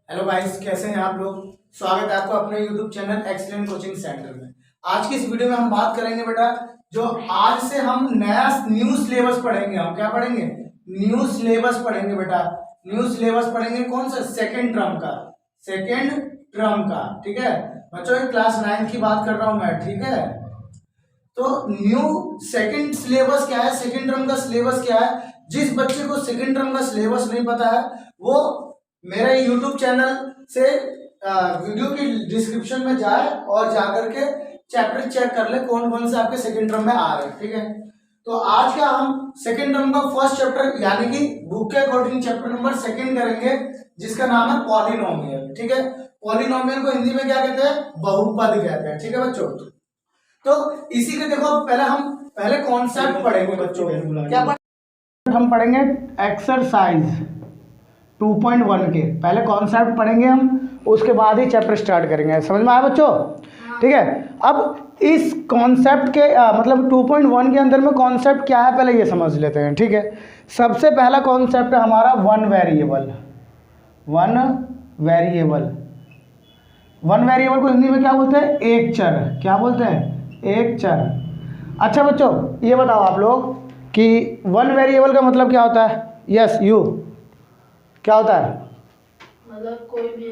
Hello guys, कैसे हैं आप लोग। स्वागत है आपको अपने YouTube channel excellent coaching centre में। आज की इस वीडियो में हम बात करेंगे बेटा, जो आज से हम नया न्यू सिलेबस पढ़ेंगे। हम क्या पढ़ेंगे? न्यू सिलेबस पढ़ेंगे बेटा। न्यू सिलेबस पढ़ेंगे कौन सा? सेकेंड टर्म का। सेकेंड टर्म का, ठीक है बच्चों। क्लास 9 की बात कर रहा हूं मैं, ठीक है। तो न्यू सेकंड सिलेबस क्या है, सेकंड टर्म का सिलेबस क्या है। जिस बच्चे को सेकंड टर्म का सिलेबस नहीं पता है वो मेरे यूट्यूब चैनल से वीडियो की डिस्क्रिप्शन में जाए और जाकर के चैप्टर चेक कर ले कौन कौन से आपके सेकंड टर्म में आ रहे हैं, ठीक है। तो आज का हम सेकंड टर्म का फर्स्ट चैप्टर यानी कि बुक के अकॉर्डिंग चैप्टर नंबर सेकंड करेंगे, जिसका नाम है पॉलिनोमियल, ठीक है। पॉलिनोमियल को हिंदी में क्या कहते हैं? बहुपद कहते हैं, ठीक है बच्चों। तो इसी के देखो, पहले कॉन्सेप्ट पढ़ेंगे बच्चों। क्या हम पढ़ेंगे? एक्सरसाइज 2.1 के पहले कॉन्सेप्ट पढ़ेंगे हम, उसके बाद ही चैप्टर स्टार्ट करेंगे। समझ में आया बच्चों? ठीक है। अब इस कॉन्सेप्ट के मतलब 2.1 के अंदर में कॉन्सेप्ट क्या है पहले ये समझ लेते हैं, ठीक है। सबसे पहला कॉन्सेप्ट है हमारा one variable. One variable, one variable को हिंदी में क्या बोलते हैं? एक चर। क्या बोलते हैं? एक चर। अच्छा बच्चों, ये बताओ आप लोग कि वन वेरिएबल का मतलब क्या होता है? यस यू, क्या होता है? मतलब कोई भी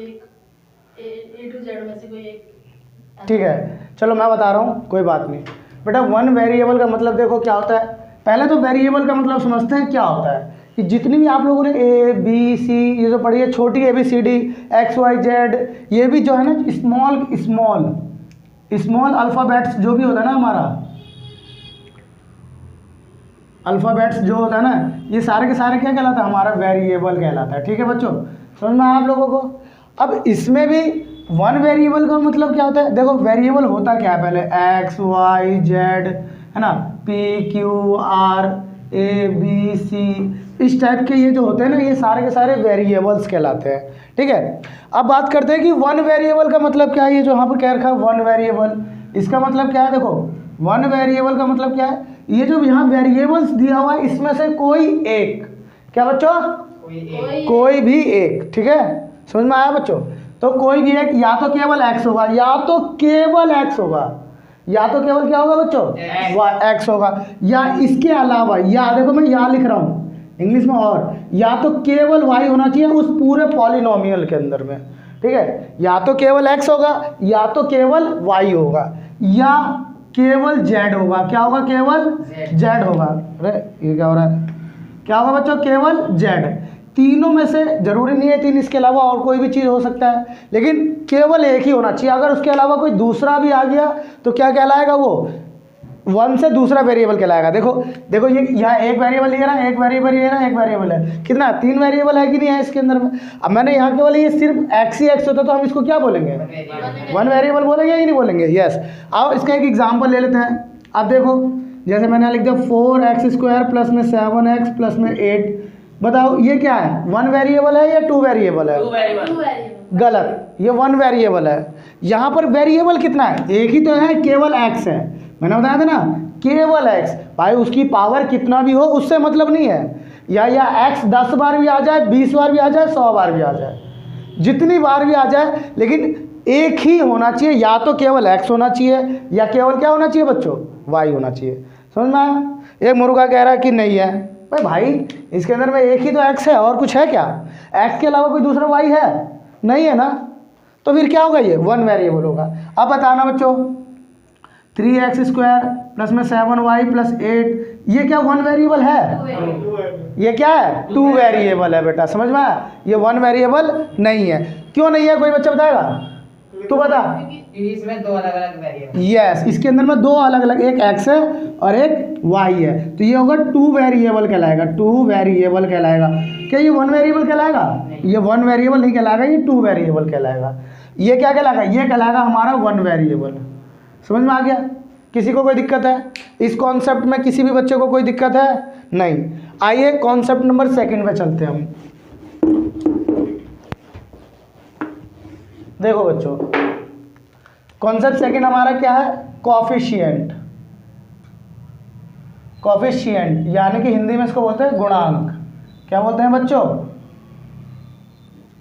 एक ए टू जेड में से कोई एक। ठीक है, चलो मैं बता रहा हूँ, कोई बात नहीं बेटा। वन वेरिएबल का मतलब देखो क्या होता है। पहले तो वेरिएबल का मतलब समझते हैं क्या होता है। कि जितनी भी आप लोगों ने ए बी सी ये जो पढ़ी है, छोटी a B c d x y z, ये भी जो है ना स्मॉल स्मॉल स्मॉल अल्फ़ाबेट्स जो भी होता है ना हमारा, अल्फ़ाबेट्स जो होता है ना, ये सारे के सारे क्या कहलाता है? हमारा वेरिएबल कहलाता है, ठीक है बच्चों। समझ में आया आप लोगों को? अब इसमें भी वन वेरिएबल का मतलब क्या होता है? देखो वेरिएबल होता क्या है पहले? एक्स वाई जेड, है ना, P Q R A B C, इस टाइप के ये जो होते हैं ना, ये सारे के सारे वेरिएबल्स कहलाते हैं, ठीक है। अब बात करते हैं कि वन वेरिएबल का मतलब क्या है। ये जो यहाँ पर कह रखा है वन वेरिएबल, इसका मतलब क्या है? देखो वन वेरिएबल का मतलब क्या है? ये जो यहाँ वेरिएबल्स दिया हुआ है इसमें से कोई एक, क्या बच्चों? कोई भी एक, ठीक है। समझ में आया बच्चों? तो कोई भी एक, या तो केवल एक्स होगा, या तो केवल एक्स होगा, या तो केवल क्या होगा बच्चों? एक्स होगा, या इसके अलावा, या देखो मैं या लिख रहा हूँ इंग्लिश में, और या तो केवल वाई होना चाहिए उस पूरे पॉलिनोमियल के अंदर में, ठीक है। या तो केवल एक्स होगा, या तो केवल वाई होगा, या केवल जेड होगा। क्या होगा? केवल जेड होगा। अरे ये क्या हो रहा है? क्या होगा बच्चों? केवल जेड। तीनों में से जरूरी नहीं है तीन, इसके अलावा और कोई भी चीज़ हो सकता है, लेकिन केवल एक ही होना चाहिए। अगर उसके अलावा कोई दूसरा भी आ गया तो क्या कहलाएगा? वो वन से दूसरा वेरिएबल कहलाएगा। देखो देखो, ये यहाँ एक वेरिएबल लिख रहा है, एक वेरिएबल ये रहा, एक वेरिएबल है, कितना? तीन वेरिएबल है कि नहीं है इसके अंदर में? अब मैंने यहाँ केवल ये सिर्फ एक्स ही एक्स होता तो हम इसको क्या बोलेंगे? वन वेरिएबल बोलेंगे कि नहीं बोलेंगे? यस। आओ इसका एक एग्जाम्पल ले लेते हैं। अब देखो, जैसे मैंने लिख दिया 4x² प्लस में 7x प्लस में 8। बताओ ये क्या है? वन वेरिएबल है या टू वेरिएबल है? गलत, ये वन वेरिएबल है। यहाँ पर वेरिएबल कितना है? एक ही तो है, केवल एक्स है। मैंने बताया था ना, केवल एक्स। भाई उसकी पावर कितना भी हो उससे मतलब नहीं है। या एक्स 10 बार भी आ जाए, 20 बार भी आ जाए, 100 बार भी आ जाए, जितनी बार भी आ जाए, लेकिन एक ही होना चाहिए। या तो केवल एक्स होना चाहिए, या केवल क्या होना चाहिए बच्चों? वाई होना चाहिए। समझ में आया? एक मुर्गा कह रहा है कि नहीं है। भाई इसके अंदर में एक ही तो एक्स है, और कुछ है क्या? एक्स के अलावा कोई दूसरा वाई है? नहीं है ना। तो फिर क्या होगा? ये वन वेरिएबल होगा। अब बताना बच्चों, 3x² प्लस में 7y प्लस 8, ये क्या वन वेरिएबल है? ये क्या है? टू वेरिएबल है बेटा। समझ में आया? ये वन वेरिएबल नहीं है। क्यों नहीं है? कोई बच्चा बताएगा? तू बता। इसमें दो अलग अलग वेरिएबल। यस, इसके अंदर में दो अलग अलग, एक एक्स है और एक वाई है, तो ये होगा टू वेरिएबल कहलाएगा। टू वेरिएबल कहलाएगा। क्या ये वन वेरिएबल कहलाएगा? ये वन वेरिएबल नहीं कहलाएगा, ये टू वेरिएबल कहलाएगा। ये क्या कहलाएगा? ये कहलाएगा हमारा वन वेरिएबल। समझ में आ गया? किसी को कोई दिक्कत है इस कॉन्सेप्ट में? किसी भी बच्चे को कोई दिक्कत है? नहीं। आइए कॉन्सेप्ट नंबर सेकंड में चलते हैं हम। देखो बच्चों, कॉन्सेप्ट सेकंड हमारा क्या है? कॉफिशिएंट। कॉफिशिएंट यानी कि हिंदी में इसको बोलते हैं गुणांक। क्या बोलते हैं बच्चों?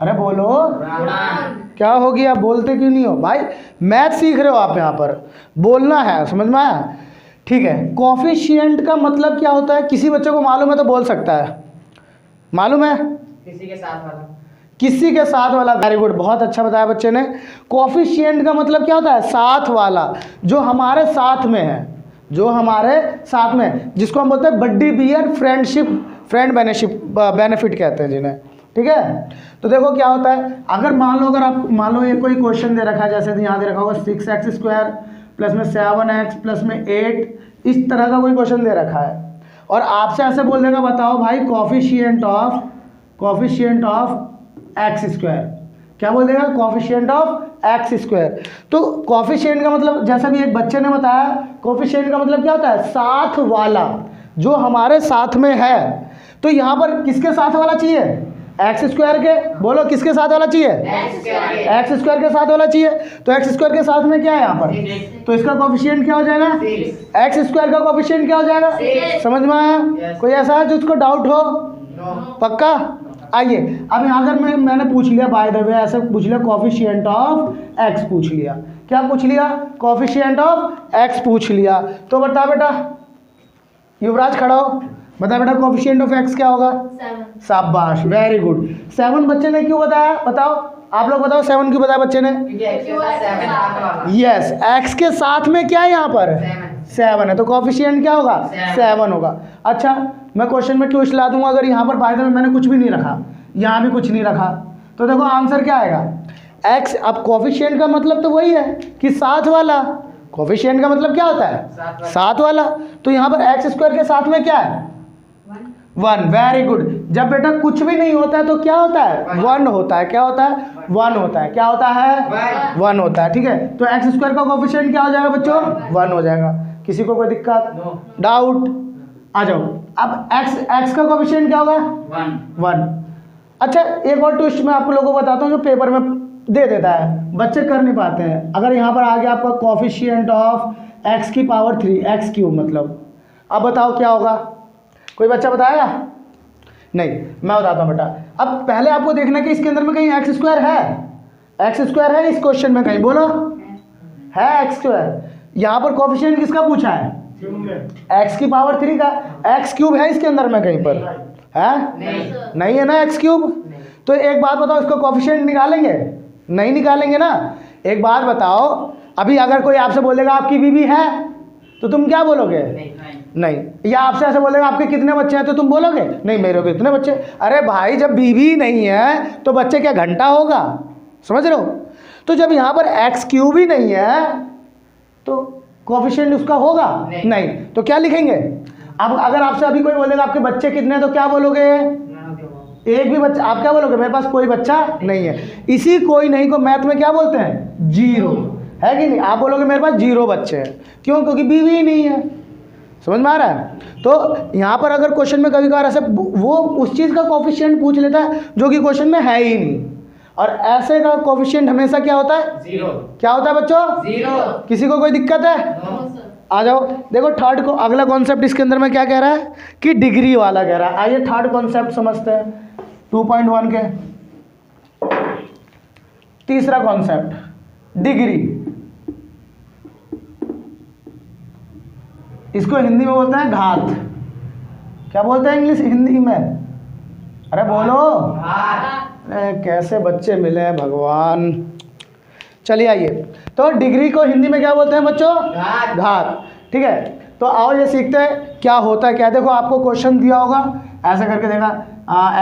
अरे बोलो, गुणांक। क्या हो गया, बोलते क्यों नहीं हो भाई? मैथ सीख रहे हो आप, यहाँ पर बोलना है, समझ में आया? ठीक है, कोफिशिएंट का मतलब क्या होता है? किसी बच्चे को मालूम है तो बोल सकता है, मालूम है? किसी के साथ वाला। किसी के साथ वाला, वेरी गुड, बहुत अच्छा बताया बच्चे ने। कोफिशिएंट का मतलब क्या होता है? साथ वाला, जो हमारे साथ में है, जो हमारे साथ में है, जिसको हम बोलते हैं बड्डी बियर फ्रेंडशिप, फ्रेंड बेनिफिट कहते हैं जिन्हें, ठीक है? तो देखो क्या होता है, अगर मान लो, अगर आप मान लो ये कोई क्वेश्चन दे रखा है, जैसे यहाँ दे रखा होगा 6x² प्लस में 7x प्लस में 8, इस तरह का कोई क्वेश्चन दे रखा है, और आपसे ऐसे बोल देगा बताओ भाई कोफिशिएंट ऑफ x², क्या बोल देगा? Coefficient of x²। तो कोफिशिएंट का मतलब, जैसा भी एक बच्चे ने बताया, कोफिशिएंट का मतलब क्या होता है? साथ वाला, जो हमारे साथ में है। तो यहाँ पर किसके साथ वाला चाहिए? x² के, बोलो किसके साथ वाला चाहिए? x² के साथ वाला चाहिए। तो x² के साथ में क्या है यहाँ पर? तो इसका कोफिशिएंट क्या हो जाएगा? x² का कोफिशिएंट क्या हो जाएगा? समझ में आया? कोई ऐसा है जिसको डाउट हो? पक्का? आइए, अब यहाँ अगर मैंने पूछ लिया, बाय द वे ऐसे पूछ लिया, कोफिशिएंट ऑफ x पूछ लिया, क्या पूछ लिया? कोफिशिएंट ऑफ x पूछ लिया, तो बता बेटा, युवराज खड़ा हो, बता बेटा कोफिशिएंट ऑफ x क्या होगा? 7। शाबाश, वेरी गुड। 7 बच्चे ने क्यों बताया? बताओ, आप लोग बताओ, 7 क्यों बताया बच्चे ने? क्योंकि x के साथ 7 साथ वाला। यस, x के साथ में क्या है यहाँ पर? 7 है, तो कोफिशिएंट क्या होगा? 7 होगा। अच्छा, मैं क्वेश्चन में ट्विस्ट ला दूंगा, अगर यहाँ पर बाय द वे मैंने कुछ भी नहीं रखा, यहाँ भी कुछ नहीं रखा, तो देखो आंसर क्या आएगा? x। अब कोफिशिएंट का मतलब तो वही है कि साथ वाला, कोफिशिएंट का मतलब क्या होता है? साथ वाला। तो यहाँ पर x² के साथ में क्या है? 1। Very good. जब बेटा कुछ भी नहीं होता है तो क्या होता है? 1 होता है। क्या होता है? 1 होता है। क्या होता है? 1 होता है, ठीक है? तो x² का कोफिशिएंट क्या हो जाएगा बच्चों? 1 हो जाएगा। किसी को कोई दिक्कत, डाउट? आ जाओ। अब x का कोफिशिएंट क्या होगा? 1। अच्छा, एक और ट्विस्ट मैं आप लोगों को बताता हूँ जो पेपर में दे देता है, बच्चे कर नहीं पाते हैं। अगर यहाँ पर आ गया आपका कोफिशिएंट ऑफ x³ x³ मतलब, अब बताओ क्या होगा? कोई बच्चा बताएगा? नहीं, मैं बताता हूँ बेटा। अब पहले आपको देखना कि इसके अंदर में कहीं x² है, x² है इस क्वेश्चन में, कहीं बोलो है x²? यहाँ पर कोफिशिएंट किसका पूछा है? x³ का। x³ है इसके अंदर में कहीं पर? है? नहीं है ना x³? तो एक बात बताओ, इसको कोफिशिएंट निकालेंगे? नहीं निकालेंगे ना। एक बात बताओ, अभी अगर कोई आपसे बोलेगा आपकी बीवी है, तो तुम क्या बोलोगे? नहीं। या आपसे ऐसे बोलेगा आपके कितने बच्चे हैं, तो तुम बोलोगे नहीं मेरे को कितने बच्चे। अरे भाई, जब बीवी नहीं है तो बच्चे क्या घंटा होगा? समझ रहे हो? तो जब यहाँ पर x³ ही नहीं है तो कोफिशिएंट उसका होगा? नहीं। तो क्या लिखेंगे? अब अगर आपसे अभी कोई बोलेगा आपके बच्चे कितने हैं, तो क्या बोलोगे? एक भी बच्चा। आप क्या बोलोगे? मेरे पास कोई बच्चा नहीं है। इसी कोई नहीं को मैथ में क्या बोलते हैं? 0, है कि नहीं? आप बोलोगे मेरे पास 0 बच्चे हैं। क्यों? क्योंकि बीवी ही नहीं है। समझ में आ रहा है? तो यहाँ पर अगर क्वेश्चन में कभी कभार ऐसे वो उस चीज़ का कोफिशिएंट पूछ लेता है जो कि क्वेश्चन में है ही नहीं, और ऐसे का कोफिशिएंट हमेशा क्या होता है? 0। क्या होता है बच्चों? 0। किसी को कोई दिक्कत है? आ जाओ। देखो थर्ड को, अगला कॉन्सेप्ट इसके अंदर में क्या कह रहा है कि डिग्री वाला कह रहा है। आइए थर्ड कॉन्सेप्ट समझते हैं 2.1 के। तीसरा कॉन्सेप्ट डिग्री, इसको हिंदी में बोलते हैं घात। क्या बोलते हैं इंग्लिश हिंदी में? अरे बोलो। अरे कैसे बच्चे मिले हैं भगवान। चलिए आइए, तो डिग्री को हिंदी में क्या बोलते हैं बच्चों? घात। ठीक है, तो आओ ये सीखते हैं क्या होता है क्या। देखो आपको क्वेश्चन दिया होगा, ऐसे करके देगा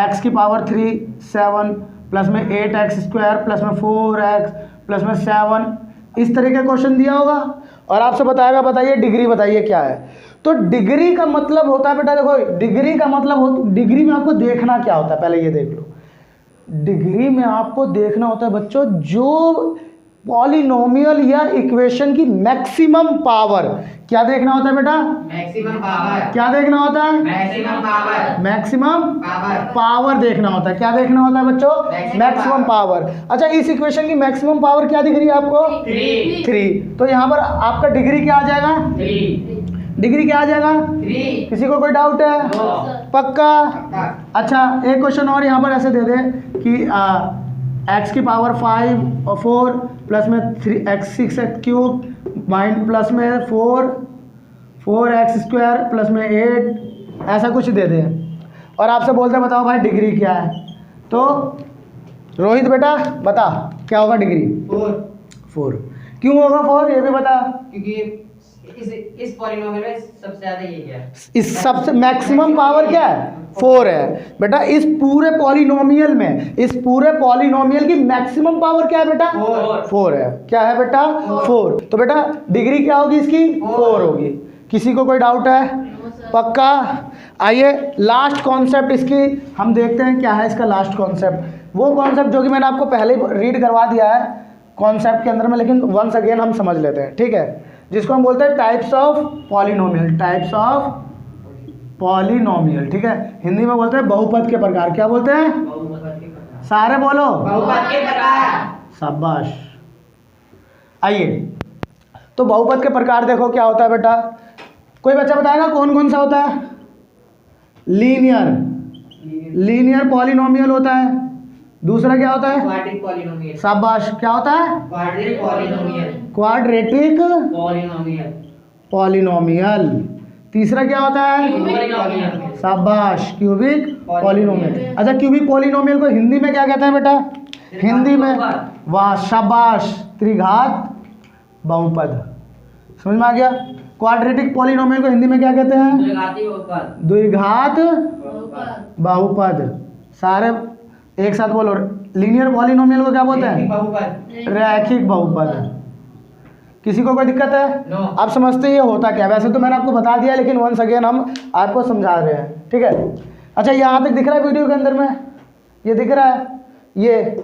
x³ 7 प्लस में 8x² प्लस में 4x प्लस में 7, इस तरह का क्वेश्चन दिया होगा और आपसे बताएगा बताइए डिग्री बताइए क्या है। तो डिग्री का मतलब होता है बेटा, देखो डिग्री का मतलब डिग्री में आपको देखना क्या होता है, पहले ये देख लो। डिग्री में आपको देखना होता है बच्चों जो पॉलिनोमियल या इक्वेशन की मैक्सिमम पावर। क्या देखना होता है बेटा? Maximum power. क्या देखना होता है? Maximum power. Maximum power. Power देखना होता है। क्या देखना होता है बच्चों? Maximum power. अच्छा, इस इक्वेशन की मैक्सिमम पावर क्या दिख रही है आपको? 3। तो यहाँ पर आपका डिग्री क्या आ जाएगा? 3। डिग्री क्या आ जाएगा? 3। किसी को कोई डाउट है? पक्का? अच्छा, एक क्वेश्चन और यहाँ पर ऐसे दे दे कि एक्स की पावर 5 और 4 प्लस में 3x6 माइंड प्लस में 4x स्क्वायर प्लस में 8 ऐसा कुछ दे दें और आपसे बोलते हैं बताओ भाई डिग्री क्या है। तो रोहित बेटा बता क्या होगा डिग्री? 4। क्यों होगा 4 ये भी बता। क्योंकि इस पॉलिनोमियल में सबसे ज्यादा ये है, इस सबसे मैक्सिमम पावर क्या है? 4 है बेटा। इस पूरे पॉलिनोमियल में, इस पूरे पॉलिनोमियल की मैक्सिमम पावर क्या है बेटा? 4 है। क्या है बेटा? 4। तो बेटा डिग्री क्या होगी इसकी? 4 होगी। किसी को कोई डाउट है? पक्का? आइए लास्ट कॉन्सेप्ट इसकी हम देखते हैं क्या है इसका लास्ट कॉन्सेप्ट। वो कॉन्सेप्ट जो कि मैंने आपको पहले रीड करवा दिया है कॉन्सेप्ट के अंदर में, लेकिन वंस अगेन हम समझ लेते हैं, ठीक है। जिसको हम बोलते हैं types of polynomial, types of polynomial, ठीक है। हिंदी में बोलते हैं बहुपद के प्रकार। क्या बोलते हैं? सारे बोलो। बहुपद के प्रकार। शाबाश। आइए तो बहुपद के प्रकार देखो क्या होता है बेटा। कोई बच्चा बताएगा कौन कौन सा होता है? लीनियर पॉलिनोमियल होता है। दूसरा क्या होता है? Quadratic polynomial. शाबाश। क्या होता है? Quadratic polynomial. Quadratic polynomial. Polynomial. तीसरा क्या होता है? Cubic polynomial. शाबाश क्यूबिक पॉलिनोमियल। अच्छा क्यूबिक पॉलिनोमियल को हिंदी में क्या कहते हैं बेटा? हिंदी में वाह शाबाश त्रिघात बहुपद। समझ में आ गया? क्वाड्रेटिक पॉलिनोमियल को हिंदी में क्या कहते हैं? द्विघाती बहुपद। द्विघात बहुपद। सारे एक साथ बोलो। लीनियर पॉलिनोमियल को क्या बोलते हैं? बहुपद। रैखिक बहुपद। किसी को कोई दिक्कत है? नो। आप समझते ही ये होता क्या? वैसे तो मैंने आपको बता दिया लेकिन वंस अगेन हम आपको समझा रहे हैं, ठीक है। अच्छा यहाँ तक दिख रहा है वीडियो के अंदर में? ये दिख रहा है? ये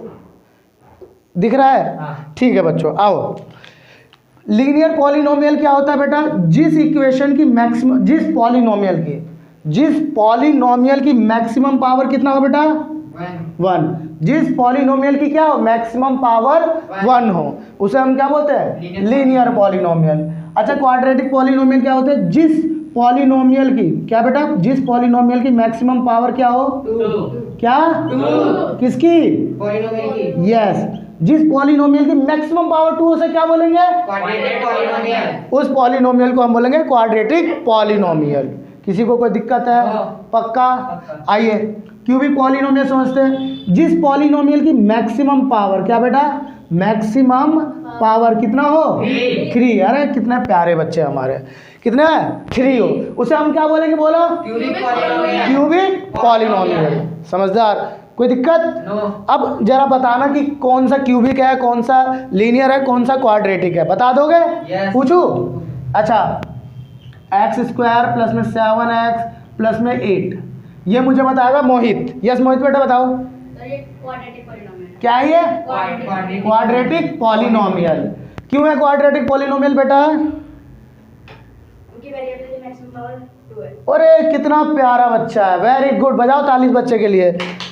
दिख रहा है? हाँ। ठीक है बच्चों आओ। लीनियर पॉलिनोमियल क्या होता है बेटा? जिस इक्वेशन की मैक्सिमम, जिस पॉलिनोमियल की मैक्सिमम पावर कितना हो बेटा? 1। जिस पॉलिनोमियल की क्या हो? मैक्सिमम पावर 1 हो, उसे हम क्या बोलते हैं? Linear polynomial. अच्छा क्वाड्रेटिक पॉलिनोमियल क्या होते हैं? जिस पॉलिनोमियल की क्या बेटा? जिस पॉलिनोमियल की मैक्सिमम पावर क्या हो? 2। क्या? किसकी? पॉलिनोमियल की। यस। जिस पॉलिनोमियल की मैक्सिमम पावर 2 उसे क्या बोलेंगे? Quadratic polynomial. उस पॉलिनोमियल को हम बोलेंगे क्वाड्रेटिक पॉलिनोमियल। किसी को कोई दिक्कत है? हाँ। पक्का? आइए क्यूबिक पॉलिनोमियल समझते हैं। जिस पॉलिनोमियल की मैक्सिमम पावर क्या बेटा? मैक्सिमम पावर कितना हो? 3। अरे कितने प्यारे बच्चे हमारे, कितने? 3 हो, उसे हम क्या बोलेंगे? बोलो। Cubic polynomial. Cubic polynomial. समझदार? कोई दिक्कत? नो। अब जरा बताना कि कौन सा क्यूबिक है, कौन सा लीनियर है, कौन सा क्वाड्रेटिक है, बता दोगे? Yes. पूछूं? अच्छा एक्स स्क्वायर प्लस में 7x प्लस में 8 ये मुझे बताएगा मोहित। यस मोहित बेटा बताओ ये क्वाड्रेटिक पॉलिनोमियल। क्या है ये? क्वाड्रेटिक। Quadratic polynomial. क्यों है क्वाड्रेटिक पॉलिनोमियल बेटा? उनकी वेरिएबल की मैक्सिमम पावर 2 है। अरे कितना प्यारा बच्चा है, वेरी गुड। बजाओ ताली इस बच्चे के लिए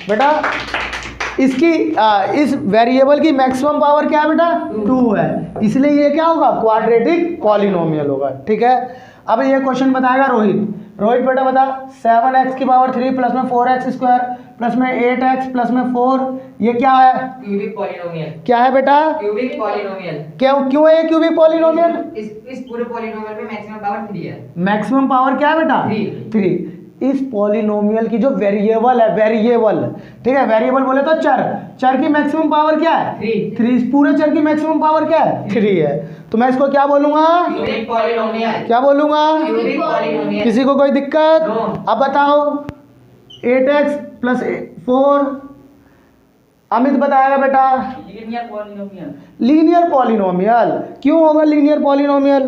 बेटा। इसकी इस वेरिएबल की मैक्सिमम पावर क्या है बेटा? 2 है, इसलिए ये क्या होगा? क्वाड्रेटिक पॉलिनोमियल होगा, ठीक है। अब ये क्वेश्चन बताएगा रोहित। रोहित बेटा बता 7x की पावर 3 प्लस में 4x स्क्वायर प्लस में 8x प्लस में 4 ये क्या है? Cubic polynomial. क्या है बेटा? Cubic polynomial. क्यों है ये क्यूबिक पॉलिनोमियल? इस पूरे पॉलिनोमियल में मैक्सिमम पावर 3 है। मैक्सिमम पावर क्या है बेटा? 3। इस पॉलिनोमियल की जो वेरिएबल है, वेरिएबल, ठीक है, वेरिएबल बोले तो चर की मैक्सिमम पावर क्या है? 3। इस पूरे चर की मैक्सिमम पावर क्या है? 3 है। तो मैं इसको क्या बोलूंगा? Cubic polynomial. क्या बोलूंगा? Cubic polynomial. किसी को कोई दिक्कत? नो। अब बताओ 8x प्लस 4 अमित बताएगा बेटा। Linear polynomial. Linear polynomial. क्यों होगा लीनियर पॉलिनोमियल?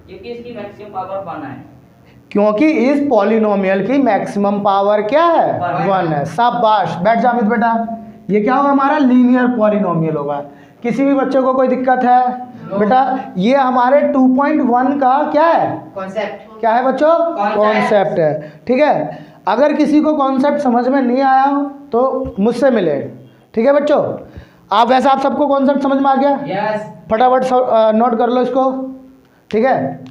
क्योंकि इसकी मैक्सिमम पावर 1 है। क्योंकि इस पॉलिनोमियल की मैक्सिमम पावर क्या है? 1 है। शाबाश, बैठ जा अमित बेटा। ये क्या होगा? हमारा लीनियर पॉलिनोमियल होगा। किसी भी बच्चे को कोई दिक्कत है? बेटा ये हमारे 2.1 का क्या है? कॉन्सेप्ट। क्या है बच्चों? कॉन्सेप्ट है, ठीक है। अगर किसी को कॉन्सेप्ट समझ में नहीं आया हो तो मुझसे मिले, ठीक है बच्चों। आप वैसे आप सबको कॉन्सेप्ट समझ में आ गया? यस। फटाफट नोट कर लो इसको, ठीक है।